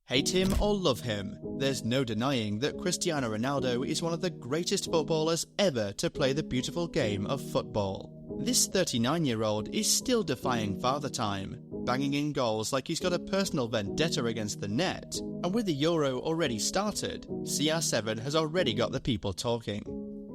Hate him or love him, there's no denying that Cristiano Ronaldo is one of the greatest footballers ever to play the beautiful game of football. This 39-year-old is still defying father time, banging in goals like he's got a personal vendetta against the net, and with the Euro already started, CR7 has already got the people talking.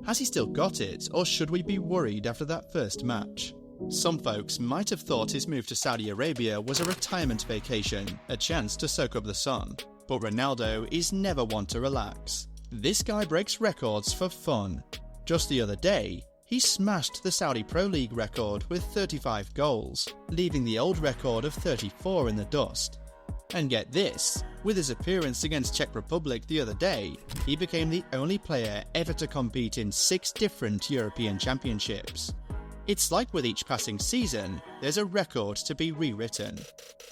Has he still got it, or should we be worried after that first match? Some folks might have thought his move to Saudi Arabia was a retirement vacation, a chance to soak up the sun. But Ronaldo is never one to relax. This guy breaks records for fun. Just the other day, he smashed the Saudi Pro League record with 35 goals, leaving the old record of 34 in the dust. And get this, with his appearance against Czech Republic the other day, he became the only player ever to compete in 6 different European championships. It's like with each passing season, there's a record to be rewritten.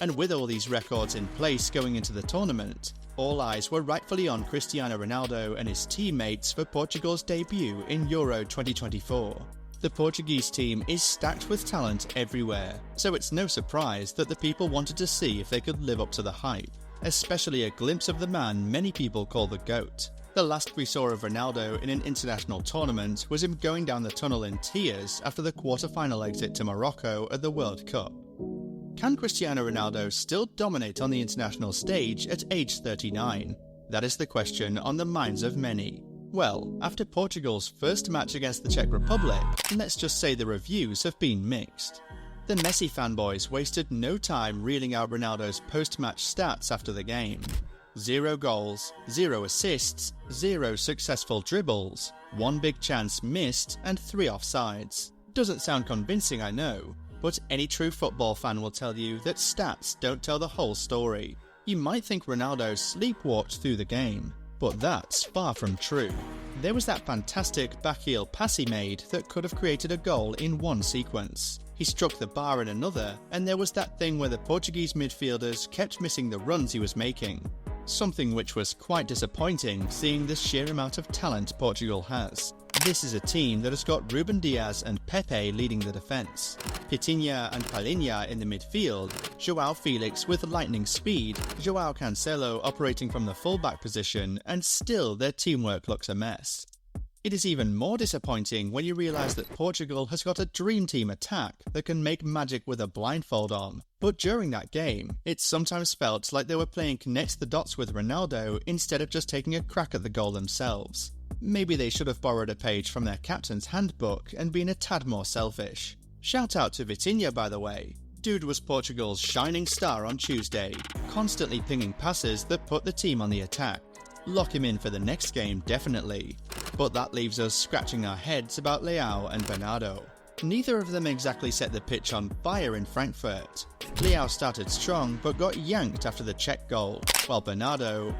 And with all these records in place going into the tournament, all eyes were rightfully on Cristiano Ronaldo and his teammates for Portugal's debut in Euro 2024. The Portuguese team is stacked with talent everywhere, so it's no surprise that the people wanted to see if they could live up to the hype, especially a glimpse of the man many people call the GOAT. The last we saw of Ronaldo in an international tournament was him going down the tunnel in tears after the quarter-final exit to Morocco at the World Cup. Can Cristiano Ronaldo still dominate on the international stage at age 39? That is the question on the minds of many. Well, after Portugal's first match against the Czech Republic, let's just say the reviews have been mixed. The Messi fanboys wasted no time reeling out Ronaldo's post-match stats after the game. 0 goals, 0 assists, 0 successful dribbles, 1 big chance missed, and 3 offsides. Doesn't sound convincing, I know, but any true football fan will tell you that stats don't tell the whole story. You might think Ronaldo sleepwalked through the game, but that's far from true. There was that fantastic backheel pass he made that could have created a goal in one sequence. He struck the bar in another, and there was that thing where the Portuguese midfielders kept missing the runs he was making. Something which was quite disappointing seeing the sheer amount of talent Portugal has. This is a team that has got Ruben Dias and Pepe leading the defence, Pitinha and Palhinha in the midfield, João Felix with lightning speed, João Cancelo operating from the fullback position, and still their teamwork looks a mess. It is even more disappointing when you realise that Portugal has got a dream team attack that can make magic with a blindfold on. But during that game, it sometimes felt like they were playing connect the dots with Ronaldo instead of just taking a crack at the goal themselves. Maybe they should have borrowed a page from their captain's handbook and been a tad more selfish. Shout out to Vitinha, by the way. Dude was Portugal's shining star on Tuesday, constantly pinging passes that put the team on the attack. Lock him in for the next game, definitely. But that leaves us scratching our heads about Leao and Bernardo. Neither of them exactly set the pitch on fire in Frankfurt. Leao started strong but got yanked after the Czech goal, while Bernardo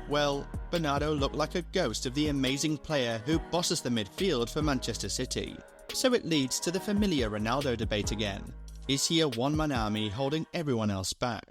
looked like a ghost of the amazing player who bosses the midfield for Manchester City. So it leads to the familiar Ronaldo debate again. Is he a one-man army holding everyone else back?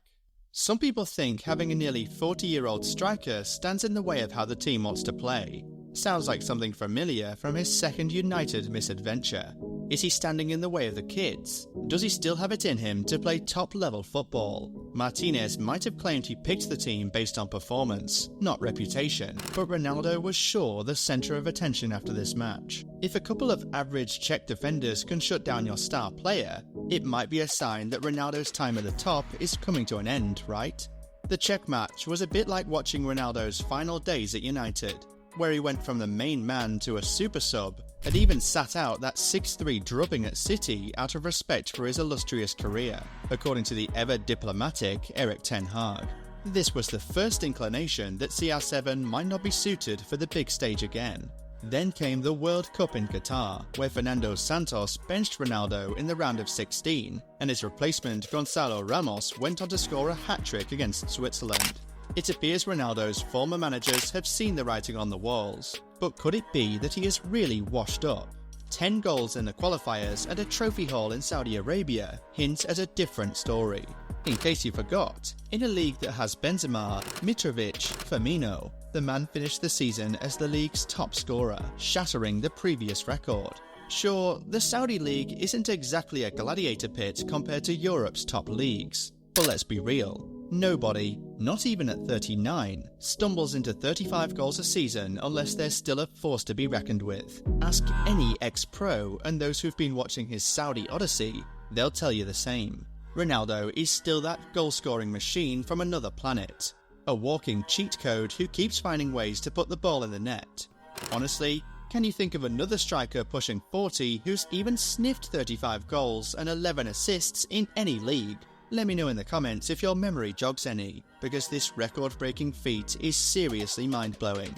Some people think having a nearly 40-year-old striker stands in the way of how the team wants to play. Sounds like something familiar from his second United misadventure. Is he standing in the way of the kids? Does he still have it in him to play top-level football? Martinez might have claimed he picked the team based on performance, not reputation, but Ronaldo was sure the centre of attention after this match. If a couple of average Czech defenders can shut down your star player, it might be a sign that Ronaldo's time at the top is coming to an end, right? The Czech match was a bit like watching Ronaldo's final days at United, where he went from the main man to a super sub, and even sat out that 6-3 drubbing at City out of respect for his illustrious career, according to the ever-diplomatic Erik ten Hag. This was the first inclination that CR7 might not be suited for the big stage again. Then came the World Cup in Qatar, where Fernando Santos benched Ronaldo in the round of 16, and his replacement Gonzalo Ramos went on to score a hat-trick against Switzerland. It appears Ronaldo's former managers have seen the writing on the walls, but could it be that he is really washed up? 10 goals in the qualifiers and a trophy haul in Saudi Arabia hints at a different story. In case you forgot, in a league that has Benzema, Mitrovic, Firmino, the man finished the season as the league's top scorer, shattering the previous record. Sure, the Saudi league isn't exactly a gladiator pit compared to Europe's top leagues, but let's be real. Nobody, not even at 39, stumbles into 35 goals a season unless they're still a force to be reckoned with. Ask any ex-pro and those who've been watching his Saudi odyssey, they'll tell you the same. Ronaldo is still that goal-scoring machine from another planet. A walking cheat code who keeps finding ways to put the ball in the net. Honestly, can you think of another striker pushing 40 who's even sniffed 35 goals and 11 assists in any league? Let me know in the comments if your memory jogs any, because this record-breaking feat is seriously mind-blowing.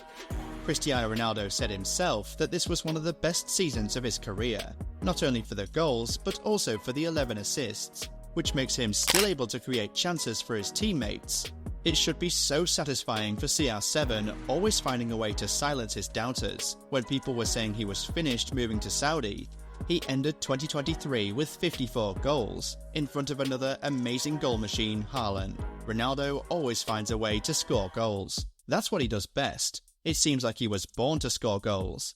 Cristiano Ronaldo said himself that this was one of the best seasons of his career, not only for the goals but also for the 11 assists, which makes him still able to create chances for his teammates. It should be so satisfying for CR7 always finding a way to silence his doubters. When people were saying he was finished moving to Saudi, he ended 2023 with 54 goals, in front of another amazing goal machine, Haaland. Ronaldo always finds a way to score goals. That's what he does best. It seems like he was born to score goals.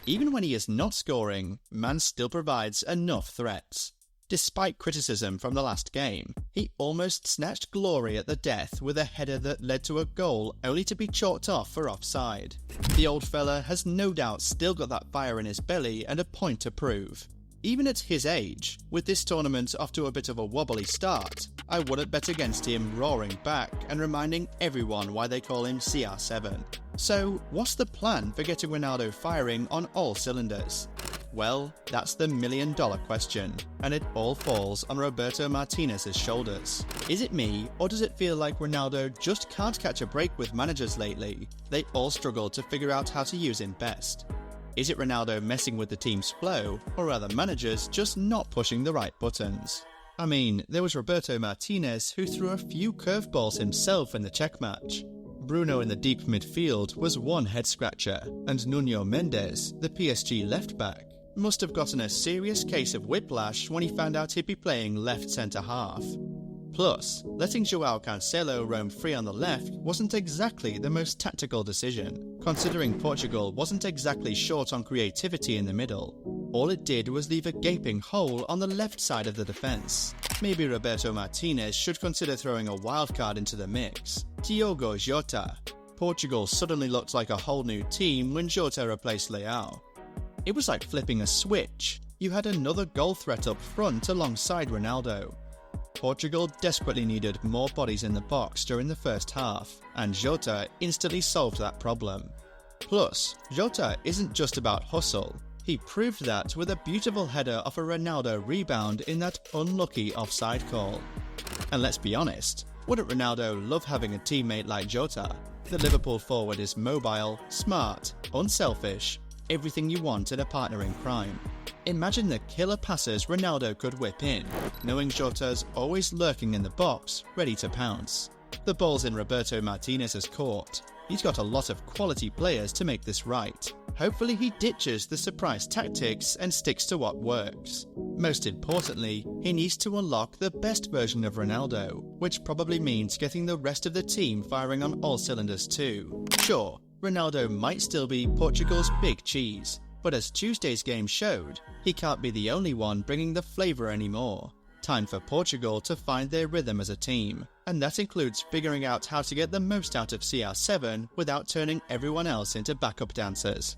Even when he is not scoring, man still provides enough threats. Despite criticism from the last game, he almost snatched glory at the death with a header that led to a goal only to be chalked off for offside. The old fella has no doubt still got that fire in his belly and a point to prove. Even at his age, with this tournament off to a bit of a wobbly start, I wouldn't bet against him roaring back and reminding everyone why they call him CR7. So, what's the plan for getting Ronaldo firing on all cylinders? Well, that's the million-dollar question, and it all falls on Roberto Martinez's shoulders. Is it me, or does it feel like Ronaldo just can't catch a break with managers lately? They all struggle to figure out how to use him best. Is it Ronaldo messing with the team's flow, or are the managers just not pushing the right buttons? I mean, there was Roberto Martinez who threw a few curveballs himself in the Czech match. Bruno in the deep midfield was one head-scratcher, and Nuno Mendes, the PSG left-back, must have gotten a serious case of whiplash when he found out he'd be playing left centre-half. Plus, letting João Cancelo roam free on the left wasn't exactly the most tactical decision, considering Portugal wasn't exactly short on creativity in the middle. All it did was leave a gaping hole on the left side of the defence. Maybe Roberto Martinez should consider throwing a wildcard into the mix. Diogo Jota. Portugal suddenly looked like a whole new team when Jota replaced Leao. It was like flipping a switch. You had another goal threat up front alongside Ronaldo. Portugal desperately needed more bodies in the box during the first half, and Jota instantly solved that problem. Plus, Jota isn't just about hustle. He proved that with a beautiful header off a Ronaldo rebound in that unlucky offside call. And let's be honest, wouldn't Ronaldo love having a teammate like Jota? The Liverpool forward is mobile, smart, unselfish, everything you want in a partner in crime. Imagine the killer passes Ronaldo could whip in, knowing Jota's always lurking in the box, ready to pounce. The ball's in Roberto Martinez's court. He's got a lot of quality players to make this right. Hopefully he ditches the surprise tactics and sticks to what works. Most importantly, he needs to unlock the best version of Ronaldo, which probably means getting the rest of the team firing on all cylinders too. Sure, Ronaldo might still be Portugal's big cheese, but as Tuesday's game showed, he can't be the only one bringing the flavour anymore. Time for Portugal to find their rhythm as a team, and that includes figuring out how to get the most out of CR7 without turning everyone else into backup dancers.